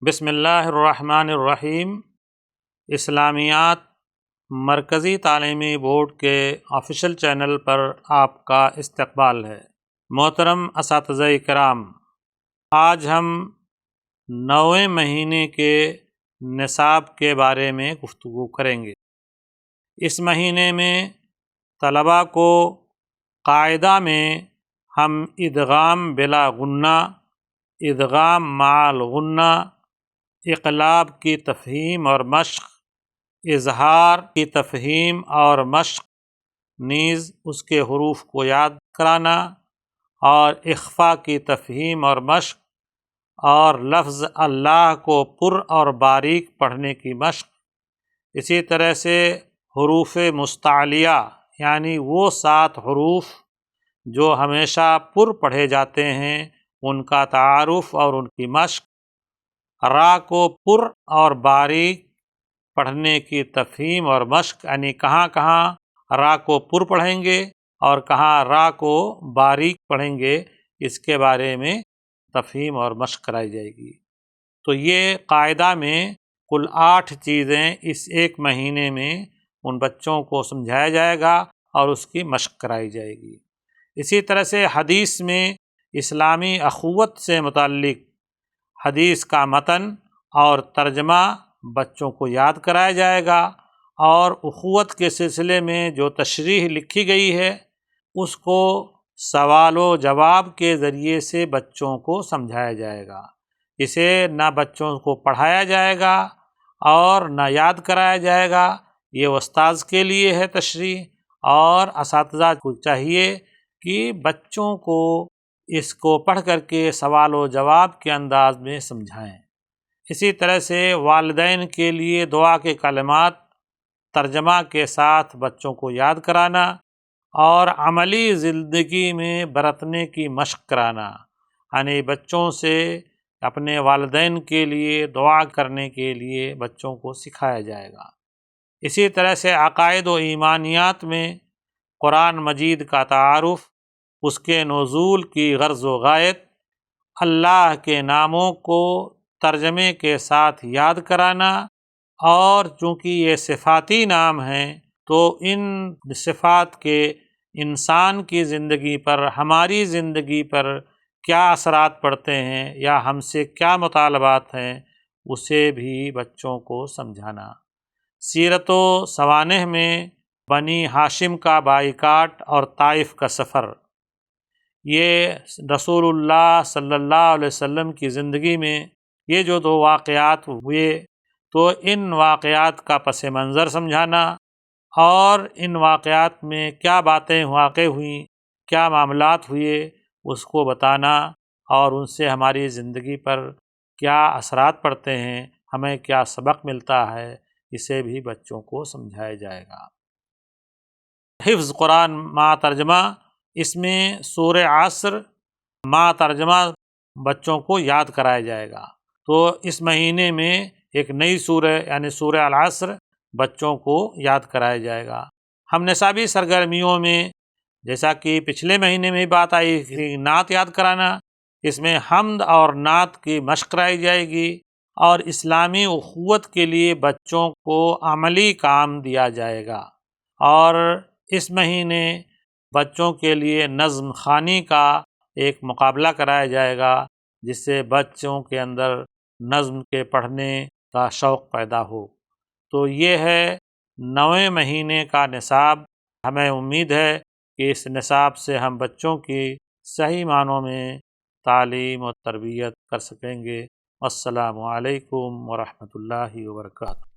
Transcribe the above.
بسم اللہ الرحمن الرحیم۔ اسلامیات مرکزی تعلیمی بورڈ کے آفیشیل چینل پر آپ کا استقبال ہے۔ محترم اساتذہ کرام، آج ہم 9ویں مہینے کے نصاب کے بارے میں گفتگو کریں گے۔ اس مہینے میں طلباء کو قاعدہ میں ہم ادغام بلا غنہ، ادغام مع الغنہ، اقلاب کی تفہیم اور مشق، اظہار کی تفہیم اور مشق، نیز اس کے حروف کو یاد کرانا، اور اخفاء کی تفہیم اور مشق، اور لفظ اللہ کو پر اور باریک پڑھنے کی مشق۔ اسی طرح سے حروف مستعلیہ یعنی وہ 7 حروف جو ہمیشہ پر پڑھے جاتے ہیں، ان کا تعارف اور ان کی مشق، را کو پر اور باریک پڑھنے کی تفہیم اور مشق، یعنی کہاں کہاں را کو پر پڑھیں گے اور کہاں را کو باریک پڑھیں گے، اس کے بارے میں تفہیم اور مشق کرائی جائے گی۔ تو یہ قاعدہ میں کل 8 چیزیں اس ایک مہینے میں ان بچوں کو سمجھایا جائے گا اور اس کی مشق کرائی جائے گی۔ اسی طرح سے حدیث میں اسلامی اخوت سے متعلق حدیث کا متن اور ترجمہ بچوں کو یاد کرایا جائے گا، اور اخوت کے سلسلے میں جو تشریح لکھی گئی ہے اس کو سوال و جواب کے ذریعے سے بچوں کو سمجھایا جائے گا۔ اسے نہ بچوں کو پڑھایا جائے گا اور نہ یاد کرایا جائے گا، یہ استاذ کے لیے ہے تشریح، اور اساتذہ کو چاہیے کہ بچوں کو اس کو پڑھ کر کے سوال و جواب کے انداز میں سمجھائیں۔ اسی طرح سے والدین کے لیے دعا کے کلمات ترجمہ کے ساتھ بچوں کو یاد کرانا اور عملی زندگی میں برتنے کی مشق کرانا، یعنی بچوں سے اپنے والدین کے لیے دعا کرنے کے لیے بچوں کو سکھایا جائے گا۔ اسی طرح سے عقائد و ایمانیات میں قرآن مجید کا تعارف، اس کے نزول کی غرض و غایت، اللہ کے ناموں کو ترجمے کے ساتھ یاد کرانا، اور چونکہ یہ صفاتی نام ہیں تو ان صفات کے انسان کی زندگی پر، ہماری زندگی پر کیا اثرات پڑتے ہیں یا ہم سے کیا مطالبات ہیں، اسے بھی بچوں کو سمجھانا۔ سیرت و سوانح میں بنی ہاشم کا بائیکاٹ اور طائف کا سفر، یہ رسول اللہ صلی اللہ علیہ وسلم کی زندگی میں یہ جو 2 واقعات ہوئے، تو ان واقعات کا پس منظر سمجھانا اور ان واقعات میں کیا باتیں واقع ہوئیں، کیا معاملات ہوئے، اس کو بتانا، اور ان سے ہماری زندگی پر کیا اثرات پڑتے ہیں، ہمیں کیا سبق ملتا ہے، اسے بھی بچوں کو سمجھایا جائے گا۔ حفظ قرآن مع ترجمہ، اس میں سورہ عصر مع ترجمہ بچوں کو یاد کرایا جائے گا۔ تو اس مہینے میں ایک نئی سورہ یعنی سورہ العصر بچوں کو یاد کرایا جائے گا۔ ہم نصابی سرگرمیوں میں جیسا کہ پچھلے مہینے میں بات آئی کہ نعت یاد کرانا، اس میں حمد اور نعت کی مشق کرائی جائے گی، اور اسلامی اخوت کے لیے بچوں کو عملی کام دیا جائے گا۔ اور اس مہینے بچوں کے لیے نظم خوانی کا ایک مقابلہ کرایا جائے گا، جس سے بچوں کے اندر نظم کے پڑھنے کا شوق پیدا ہو۔ تو یہ ہے 9ویں مہینے کا نصاب۔ ہمیں امید ہے کہ اس نصاب سے ہم بچوں کی صحیح معنوں میں تعلیم و تربیت کر سکیں گے۔ السلام علیکم ورحمۃ اللہ وبرکاتہ۔